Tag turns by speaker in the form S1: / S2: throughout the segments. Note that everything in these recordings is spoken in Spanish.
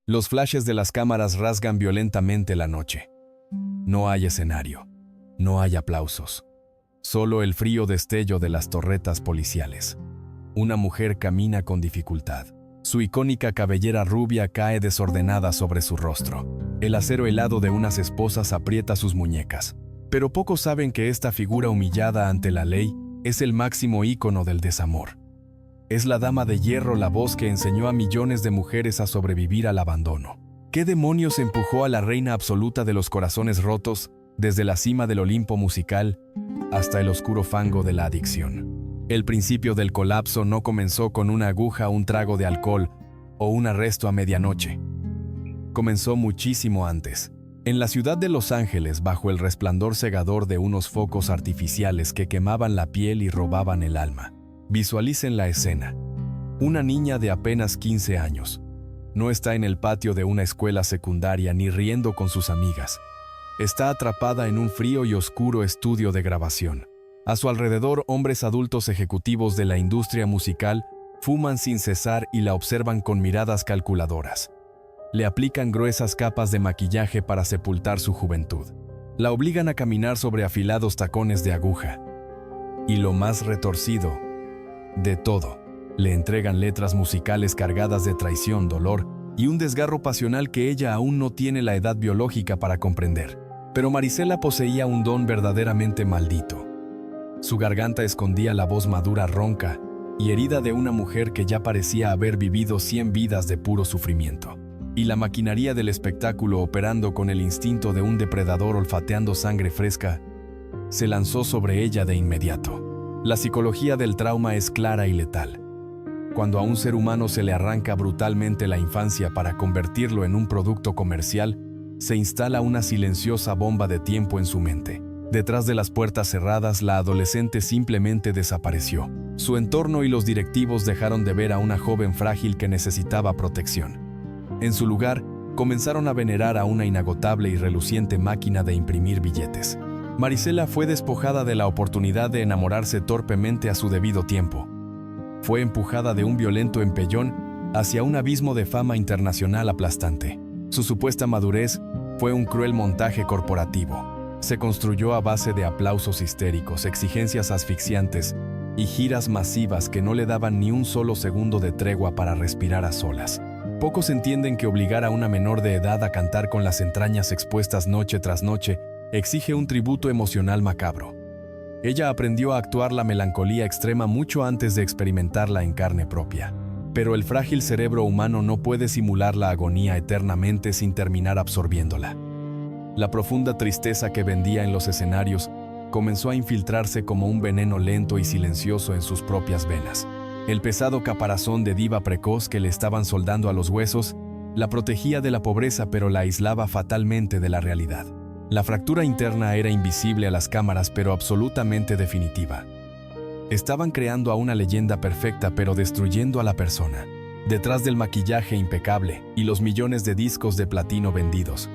S1: Los flashes de las cámaras rasgan violentamente la noche. No hay escenario, no hay aplausos, solo el frío destello de las torretas policiales. Una mujer camina con dificultad. Su icónica cabellera rubia cae desordenada sobre su rostro. El acero helado de unas esposas aprieta sus muñecas. Pero pocos saben que esta figura humillada ante la ley es el máximo ícono del desamor. Es la dama de hierro, la voz que enseñó a millones de mujeres a sobrevivir al abandono. ¿Qué demonios empujó a la reina absoluta de los corazones rotos desde la cima del Olimpo musical hasta el oscuro fango de la adicción? El principio del colapso no comenzó con una aguja, un trago de alcohol o un arresto a medianoche. Comenzó muchísimo antes, en la ciudad de Los Ángeles, bajo el resplandor cegador de unos focos artificiales que quemaban la piel y robaban el alma. Visualicen la escena. Una niña de apenas 15 años. No está en el patio de una escuela secundaria ni riendo con sus amigas. Está atrapada en un frío y oscuro estudio de grabación. A su alrededor, hombres adultos ejecutivos de la industria musical fuman sin cesar y la observan con miradas calculadoras. Le aplican gruesas capas de maquillaje para sepultar su juventud. La obligan a caminar sobre afilados tacones de aguja. Y lo más retorcido de todo, le entregan letras musicales cargadas de traición, dolor y un desgarro pasional que ella aún no tiene la edad biológica para comprender. Pero Marisela poseía un don verdaderamente maldito. Su garganta escondía la voz madura, ronca y herida de una mujer que ya parecía haber vivido 100 vidas de puro sufrimiento. Y la maquinaria del espectáculo, operando con el instinto de un depredador olfateando sangre fresca, se lanzó sobre ella de inmediato. La psicología del trauma es clara y letal. Cuando a un ser humano se le arranca brutalmente la infancia para convertirlo en un producto comercial, se instala una silenciosa bomba de tiempo en su mente. Detrás de las puertas cerradas, la adolescente simplemente desapareció. Su entorno y los directivos dejaron de ver a una joven frágil que necesitaba protección. En su lugar, comenzaron a venerar a una inagotable y reluciente máquina de imprimir billetes. Marisela fue despojada de la oportunidad de enamorarse torpemente a su debido tiempo. Fue empujada de un violento empellón hacia un abismo de fama internacional aplastante. Su supuesta madurez fue un cruel montaje corporativo. Se construyó a base de aplausos histéricos, exigencias asfixiantes y giras masivas que no le daban ni un solo segundo de tregua para respirar a solas. Pocos entienden que obligar a una menor de edad a cantar con las entrañas expuestas noche tras noche exige un tributo emocional macabro. Ella aprendió a actuar la melancolía extrema mucho antes de experimentarla en carne propia. Pero el frágil cerebro humano no puede simular la agonía eternamente sin terminar absorbiéndola. La profunda tristeza que vendía en los escenarios comenzó a infiltrarse como un veneno lento y silencioso en sus propias venas. El pesado caparazón de diva precoz que le estaban soldando a los huesos la protegía de la pobreza, pero la aislaba fatalmente de la realidad. La fractura interna era invisible a las cámaras, pero absolutamente definitiva. Estaban creando a una leyenda perfecta, pero destruyendo a la persona. Detrás del maquillaje impecable y los millones de discos de platino vendidos,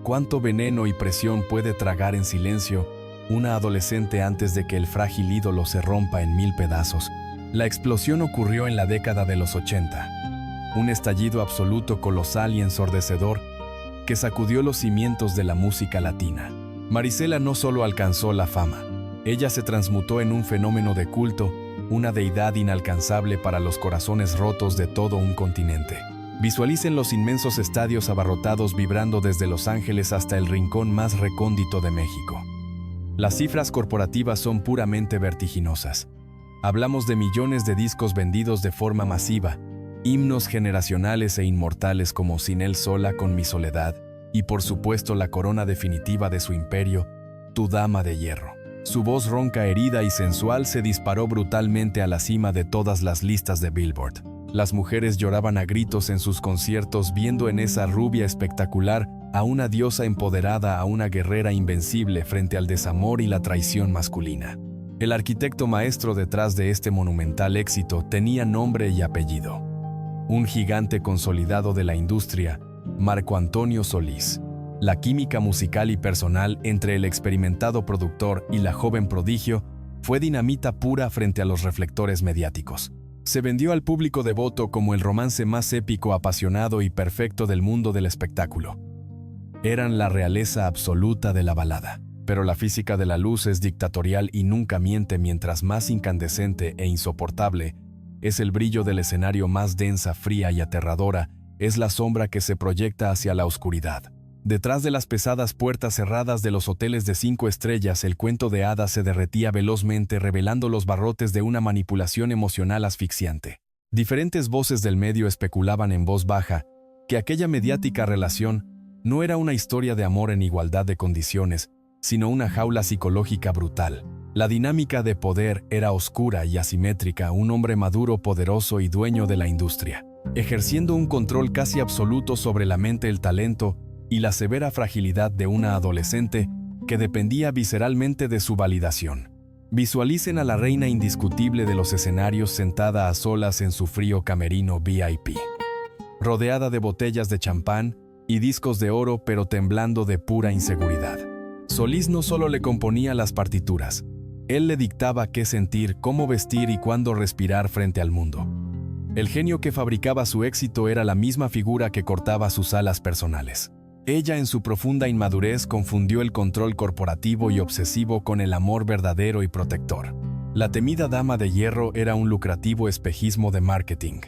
S1: ¿cuánto veneno y presión puede tragar en silencio una adolescente antes de que el frágil ídolo se rompa en 1000 pedazos? La explosión ocurrió en la década de los 80. Un estallido absoluto, colosal y ensordecedor que sacudió los cimientos de la música latina. Marisela no solo alcanzó la fama, ella se transmutó en un fenómeno de culto, una deidad inalcanzable para los corazones rotos de todo un continente. Visualicen los inmensos estadios abarrotados vibrando desde Los Ángeles hasta el rincón más recóndito de México. Las cifras corporativas son puramente vertiginosas. Hablamos de millones de discos vendidos de forma masiva, himnos generacionales e inmortales como Sin él sola con mi soledad, y por supuesto la corona definitiva de su imperio, Tu dama de hierro. Su voz ronca, herida y sensual se disparó brutalmente a la cima de todas las listas de Billboard. Las mujeres lloraban a gritos en sus conciertos viendo en esa rubia espectacular a una diosa empoderada, a una guerrera invencible frente al desamor y la traición masculina. El arquitecto maestro detrás de este monumental éxito tenía nombre y apellido. Un gigante consolidado de la industria, Marco Antonio Solís. La química musical y personal entre el experimentado productor y la joven prodigio fue dinamita pura frente a los reflectores mediáticos. Se vendió al público devoto como el romance más épico, apasionado y perfecto del mundo del espectáculo. Eran la realeza absoluta de la balada. Pero la física de la luz es dictatorial y nunca miente. Mientras más incandescente e insoportable es el brillo del escenario, más densa, fría y aterradora es la sombra que se proyecta hacia la oscuridad. Detrás de las pesadas puertas cerradas de los hoteles de 5 estrellas, el cuento de hadas se derretía velozmente, revelando los barrotes de una manipulación emocional asfixiante. Diferentes voces del medio especulaban en voz baja que aquella mediática relación no era una historia de amor en igualdad de condiciones, sino una jaula psicológica brutal. La dinámica de poder era oscura y asimétrica. Un hombre maduro, poderoso y dueño de la industria, ejerciendo un control casi absoluto sobre la mente, el talento y la severa fragilidad de una adolescente que dependía visceralmente de su validación. Visualicen a la reina indiscutible de los escenarios sentada a solas en su frío camerino VIP, rodeada de botellas de champán y discos de oro, pero temblando de pura inseguridad. Solís no solo le componía las partituras, él le dictaba qué sentir, cómo vestir y cuándo respirar frente al mundo. El genio que fabricaba su éxito era la misma figura que cortaba sus alas personales. Ella, en su profunda inmadurez, confundió el control corporativo y obsesivo con el amor verdadero y protector. La temida dama de hierro era un lucrativo espejismo de marketing.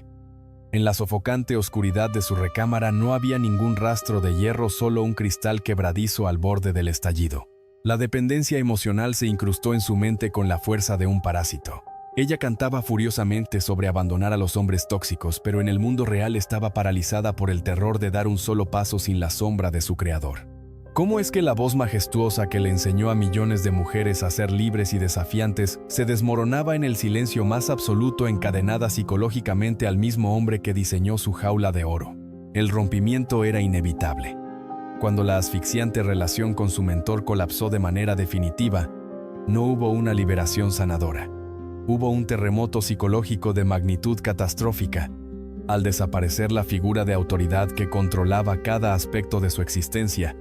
S1: En la sofocante oscuridad de su recámara no había ningún rastro de hierro, solo un cristal quebradizo al borde del estallido. La dependencia emocional se incrustó en su mente con la fuerza de un parásito. Ella cantaba furiosamente sobre abandonar a los hombres tóxicos, pero en el mundo real estaba paralizada por el terror de dar un solo paso sin la sombra de su creador. ¿Cómo es que la voz majestuosa que le enseñó a millones de mujeres a ser libres y desafiantes se desmoronaba en el silencio más absoluto, encadenada psicológicamente al mismo hombre que diseñó su jaula de oro? El rompimiento era inevitable. Cuando la asfixiante relación con su mentor colapsó de manera definitiva, no hubo una liberación sanadora. Hubo un terremoto psicológico de magnitud catastrófica. Al desaparecer la figura de autoridad que controlaba cada aspecto de su existencia,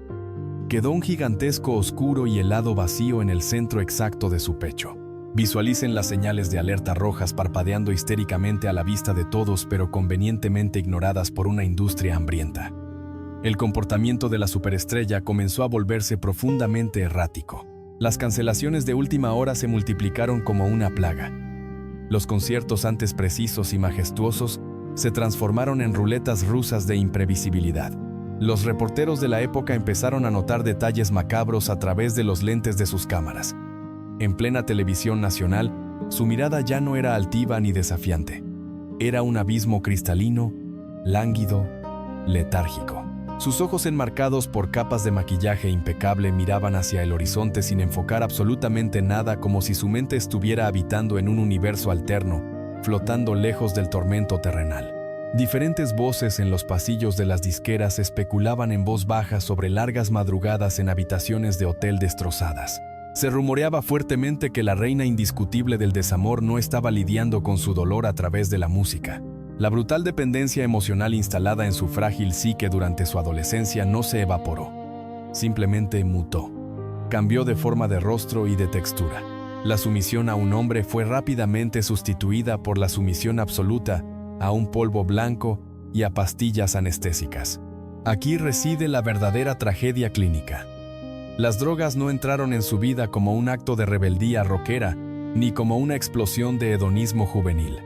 S1: quedó un gigantesco, oscuro y helado vacío en el centro exacto de su pecho. Visualicen las señales de alerta rojas parpadeando histéricamente a la vista de todos, pero convenientemente ignoradas por una industria hambrienta. El comportamiento de la superestrella comenzó a volverse profundamente errático. Las cancelaciones de última hora se multiplicaron como una plaga. Los conciertos, antes precisos y majestuosos, se transformaron en ruletas rusas de imprevisibilidad. Los reporteros de la época empezaron a notar detalles macabros a través de los lentes de sus cámaras. En plena televisión nacional, su mirada ya no era altiva ni desafiante. Era un abismo cristalino, lánguido, letárgico. Sus ojos, enmarcados por capas de maquillaje impecable, miraban hacia el horizonte sin enfocar absolutamente nada, como si su mente estuviera habitando en un universo alterno, flotando lejos del tormento terrenal. Diferentes voces en los pasillos de las disqueras especulaban en voz baja sobre largas madrugadas en habitaciones de hotel destrozadas. Se rumoreaba fuertemente que la reina indiscutible del desamor no estaba lidiando con su dolor a través de la música. La brutal dependencia emocional instalada en su frágil psique durante su adolescencia no se evaporó. Simplemente mutó. Cambió de forma, de rostro y de textura. La sumisión a un hombre fue rápidamente sustituida por la sumisión absoluta a un polvo blanco y a pastillas anestésicas. Aquí reside la verdadera tragedia clínica. Las drogas no entraron en su vida como un acto de rebeldía rockera, ni como una explosión de hedonismo juvenil.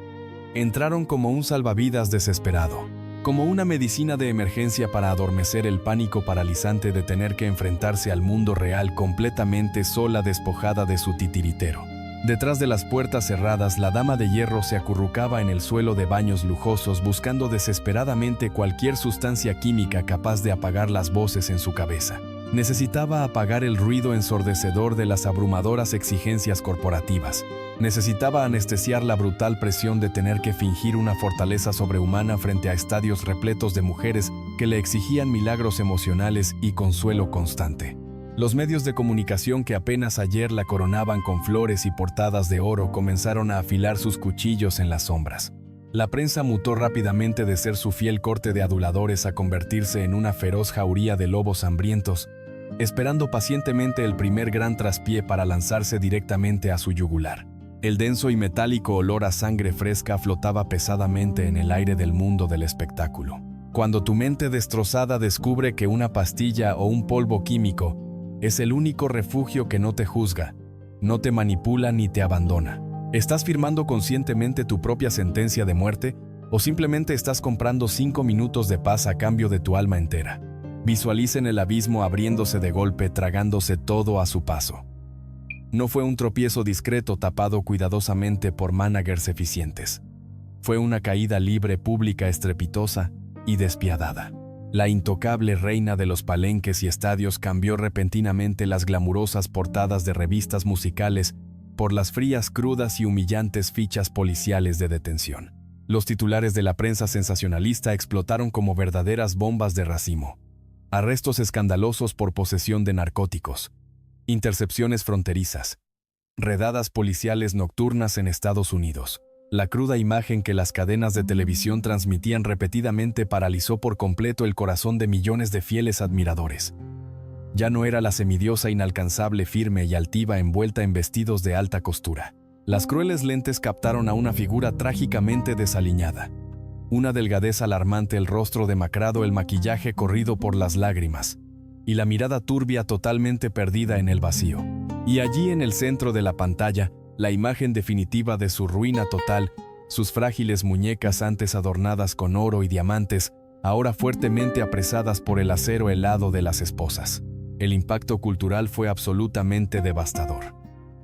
S1: Entraron como un salvavidas desesperado, como una medicina de emergencia para adormecer el pánico paralizante de tener que enfrentarse al mundo real completamente sola, despojada de su titiritero. Detrás de las puertas cerradas, la dama de hierro se acurrucaba en el suelo de baños lujosos, buscando desesperadamente cualquier sustancia química capaz de apagar las voces en su cabeza. Necesitaba apagar el ruido ensordecedor de las abrumadoras exigencias corporativas. Necesitaba anestesiar la brutal presión de tener que fingir una fortaleza sobrehumana frente a estadios repletos de mujeres que le exigían milagros emocionales y consuelo constante. Los medios de comunicación, que apenas ayer la coronaban con flores y portadas de oro, comenzaron a afilar sus cuchillos en las sombras. La prensa mutó rápidamente de ser su fiel corte de aduladores a convertirse en una feroz jauría de lobos hambrientos, esperando pacientemente el primer gran traspié para lanzarse directamente a su yugular. El denso y metálico olor a sangre fresca flotaba pesadamente en el aire del mundo del espectáculo. Cuando tu mente destrozada descubre que una pastilla o un polvo químico es el único refugio que no te juzga, no te manipula ni te abandona. ¿Estás firmando conscientemente tu propia sentencia de muerte o simplemente estás comprando 5 minutos de paz a cambio de tu alma entera? Visualicen el abismo abriéndose de golpe, tragándose todo a su paso. No fue un tropiezo discreto tapado cuidadosamente por managers eficientes. Fue una caída libre, pública, estrepitosa y despiadada. La intocable reina de los palenques y estadios cambió repentinamente las glamurosas portadas de revistas musicales por las frías, crudas y humillantes fichas policiales de detención. Los titulares de la prensa sensacionalista explotaron como verdaderas bombas de racimo. Arrestos escandalosos por posesión de narcóticos, intercepciones fronterizas, redadas policiales nocturnas en Estados Unidos. La cruda imagen que las cadenas de televisión transmitían repetidamente paralizó por completo el corazón de millones de fieles admiradores. Ya no era la semidiosa inalcanzable, firme y altiva envuelta en vestidos de alta costura. Las crueles lentes captaron a una figura trágicamente desaliñada. Una delgadez alarmante, el rostro demacrado, el maquillaje corrido por las lágrimas, y la mirada turbia totalmente perdida en el vacío. Y allí en el centro de la pantalla, la imagen definitiva de su ruina total, sus frágiles muñecas antes adornadas con oro y diamantes, ahora fuertemente apresadas por el acero helado de las esposas. El impacto cultural fue absolutamente devastador.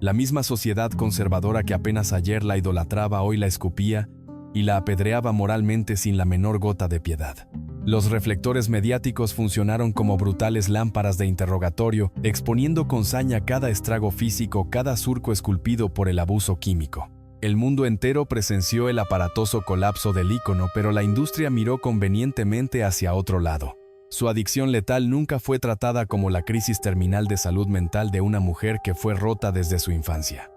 S1: La misma sociedad conservadora que apenas ayer la idolatraba hoy la escupía y la apedreaba moralmente sin la menor gota de piedad. Los reflectores mediáticos funcionaron como brutales lámparas de interrogatorio, exponiendo con saña cada estrago físico, cada surco esculpido por el abuso químico. El mundo entero presenció el aparatoso colapso del ícono, pero la industria miró convenientemente hacia otro lado. Su adicción letal nunca fue tratada como la crisis terminal de salud mental de una mujer que fue rota desde su infancia.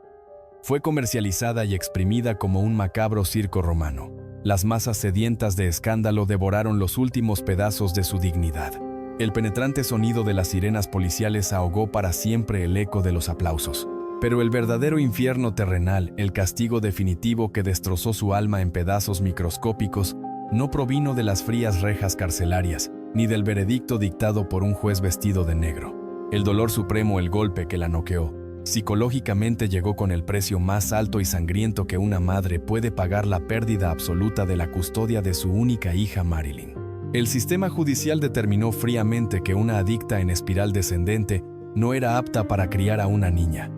S1: Fue comercializada y exprimida como un macabro circo romano. Las masas sedientas de escándalo devoraron los últimos pedazos de su dignidad. El penetrante sonido de las sirenas policiales ahogó para siempre el eco de los aplausos. Pero el verdadero infierno terrenal, el castigo definitivo que destrozó su alma en pedazos microscópicos, no provino de las frías rejas carcelarias, ni del veredicto dictado por un juez vestido de negro. El dolor supremo, el golpe que la noqueó, psicológicamente llegó con el precio más alto y sangriento que una madre puede pagar: la pérdida absoluta de la custodia de su única hija Marilyn. El sistema judicial determinó fríamente que una adicta en espiral descendente no era apta para criar a una niña.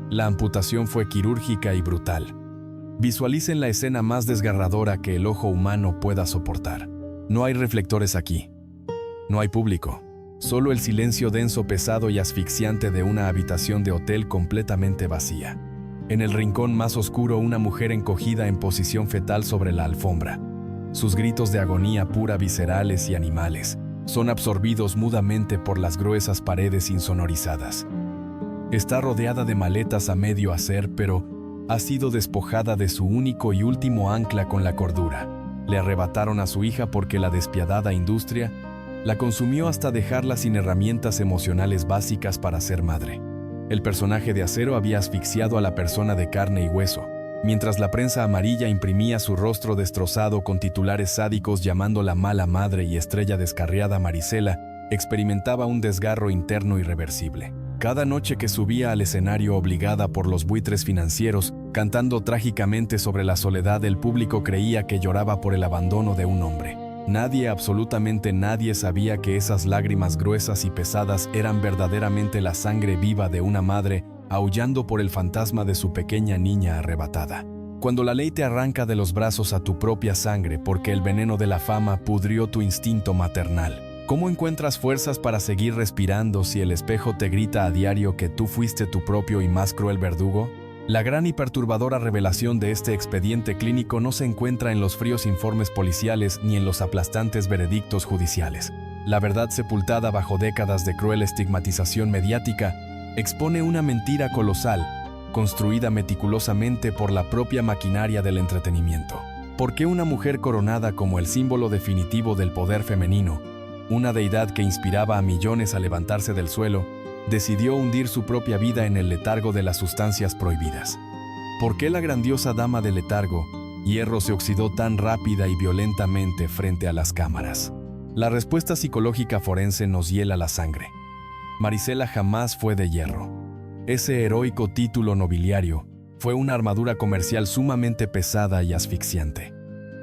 S1: La amputación fue quirúrgica y brutal. Visualicen la escena más desgarradora que el ojo humano pueda soportar. No hay reflectores aquí. No hay público. Solo el silencio denso, pesado y asfixiante de una habitación de hotel completamente vacía. En el rincón más oscuro, una mujer encogida en posición fetal sobre la alfombra. Sus gritos de agonía pura, viscerales y animales, son absorbidos mudamente por las gruesas paredes insonorizadas. Está rodeada de maletas a medio hacer, pero ha sido despojada de su único y último ancla con la cordura. Le arrebataron a su hija porque la despiadada industria la consumió hasta dejarla sin herramientas emocionales básicas para ser madre. El personaje de acero había asfixiado a la persona de carne y hueso, mientras la prensa amarilla imprimía su rostro destrozado con titulares sádicos llamándola mala madre y estrella descarriada. Marisela experimentaba un desgarro interno irreversible. Cada noche que subía al escenario obligada por los buitres financieros, cantando trágicamente sobre la soledad, el público creía que lloraba por el abandono de un hombre. Nadie, absolutamente nadie, sabía que esas lágrimas gruesas y pesadas eran verdaderamente la sangre viva de una madre aullando por el fantasma de su pequeña niña arrebatada. Cuando la ley te arranca de los brazos a tu propia sangre porque el veneno de la fama pudrió tu instinto maternal, ¿cómo encuentras fuerzas para seguir respirando si el espejo te grita a diario que tú fuiste tu propio y más cruel verdugo? La gran y perturbadora revelación de este expediente clínico no se encuentra en los fríos informes policiales ni en los aplastantes veredictos judiciales. La verdad, sepultada bajo décadas de cruel estigmatización mediática, expone una mentira colosal, construida meticulosamente por la propia maquinaria del entretenimiento. ¿Por qué una mujer coronada como el símbolo definitivo del poder femenino, una deidad que inspiraba a millones a levantarse del suelo, decidió hundir su propia vida en el letargo de las sustancias prohibidas? ¿Por qué la grandiosa dama de letargo, hierro, se oxidó tan rápida y violentamente frente a las cámaras? La respuesta psicológica forense nos hiela la sangre. Marisela jamás fue de hierro. Ese heroico título nobiliario fue una armadura comercial sumamente pesada y asfixiante.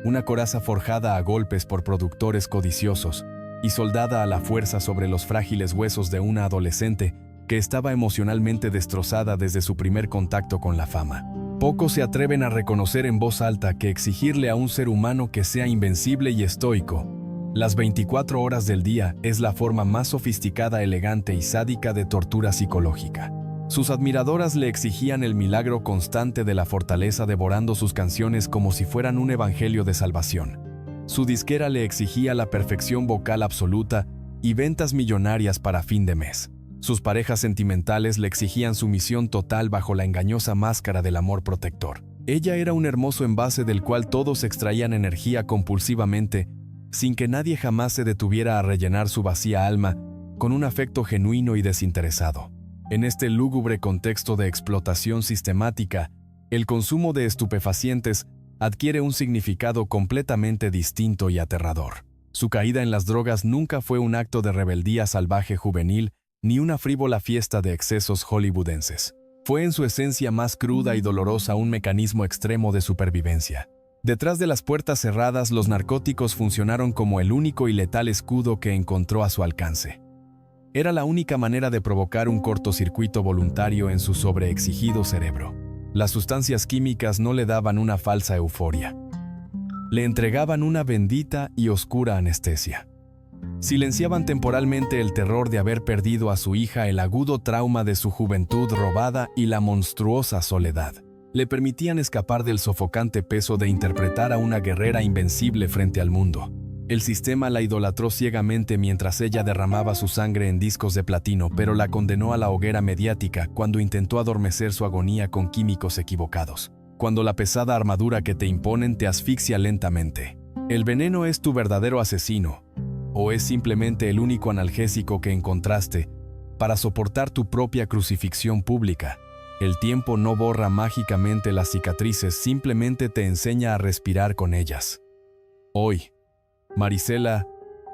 S1: Una coraza forjada a golpes por productores codiciosos y soldada a la fuerza sobre los frágiles huesos de una adolescente que estaba emocionalmente destrozada desde su primer contacto con la fama. Pocos se atreven a reconocer en voz alta que exigirle a un ser humano que sea invencible y estoico las 24 horas del día es la forma más sofisticada, elegante y sádica de tortura psicológica. Sus admiradoras le exigían el milagro constante de la fortaleza, devorando sus canciones como si fueran un evangelio de salvación. Su disquera le exigía la perfección vocal absoluta y ventas millonarias para fin de mes. Sus parejas sentimentales le exigían sumisión total bajo la engañosa máscara del amor protector. Ella era un hermoso envase del cual todos extraían energía compulsivamente, sin que nadie jamás se detuviera a rellenar su vacía alma con un afecto genuino y desinteresado. En este lúgubre contexto de explotación sistemática, el consumo de estupefacientes adquiere un significado completamente distinto y aterrador. Su caída en las drogas nunca fue un acto de rebeldía salvaje juvenil ni una frívola fiesta de excesos hollywoodenses. Fue en su esencia más cruda y dolorosa un mecanismo extremo de supervivencia. Detrás de las puertas cerradas, los narcóticos funcionaron como el único y letal escudo que encontró a su alcance. Era la única manera de provocar un cortocircuito voluntario en su sobreexigido cerebro. Las sustancias químicas no le daban una falsa euforia. Le entregaban una bendita y oscura anestesia. Silenciaban temporalmente el terror de haber perdido a su hija, el agudo trauma de su juventud robada y la monstruosa soledad. Le permitían escapar del sofocante peso de interpretar a una guerrera invencible frente al mundo. El sistema la idolatró ciegamente mientras ella derramaba su sangre en discos de platino, pero la condenó a la hoguera mediática cuando intentó adormecer su agonía con químicos equivocados. Cuando la pesada armadura que te imponen te asfixia lentamente. ¿El veneno es tu verdadero asesino? ¿O es simplemente el único analgésico que encontraste para soportar tu propia crucifixión pública? El tiempo no borra mágicamente las cicatrices, simplemente te enseña a respirar con ellas. Hoy, Marisela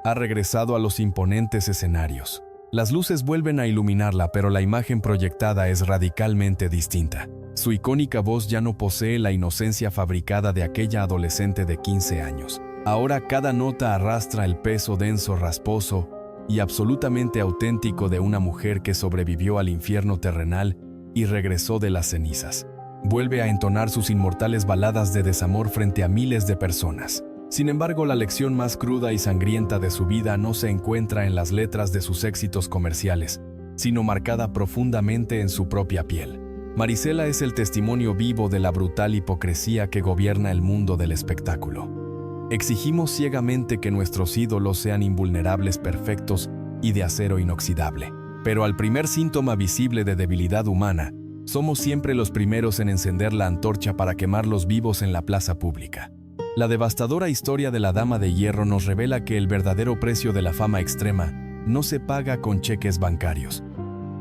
S1: ha regresado a los imponentes escenarios. Las luces vuelven a iluminarla, pero la imagen proyectada es radicalmente distinta. Su icónica voz ya no posee la inocencia fabricada de aquella adolescente de 15 años. Ahora cada nota arrastra el peso denso, rasposo y absolutamente auténtico de una mujer que sobrevivió al infierno terrenal y regresó de las cenizas. Vuelve a entonar sus inmortales baladas de desamor frente a miles de personas. Sin embargo, la lección más cruda y sangrienta de su vida no se encuentra en las letras de sus éxitos comerciales, sino marcada profundamente en su propia piel. Marisela es el testimonio vivo de la brutal hipocresía que gobierna el mundo del espectáculo. Exigimos ciegamente que nuestros ídolos sean invulnerables, perfectos y de acero inoxidable. Pero al primer síntoma visible de debilidad humana, somos siempre los primeros en encender la antorcha para quemarlos vivos en la plaza pública. La devastadora historia de la Dama de Hierro nos revela que el verdadero precio de la fama extrema no se paga con cheques bancarios.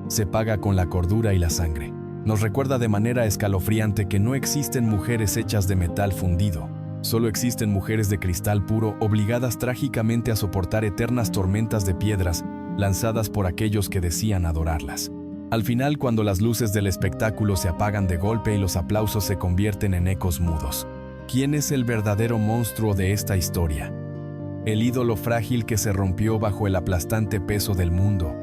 S1: Se paga con la cordura y la sangre. Nos recuerda de manera escalofriante que no existen mujeres hechas de metal fundido. Solo existen mujeres de cristal puro, obligadas trágicamente a soportar eternas tormentas de piedras lanzadas por aquellos que decían adorarlas. Al final, cuando las luces del espectáculo se apagan de golpe y los aplausos se convierten en ecos mudos, ¿quién es el verdadero monstruo de esta historia? ¿El ídolo frágil que se rompió bajo el aplastante peso del mundo?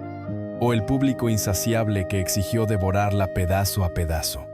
S1: ¿O el público insaciable que exigió devorarla pedazo a pedazo?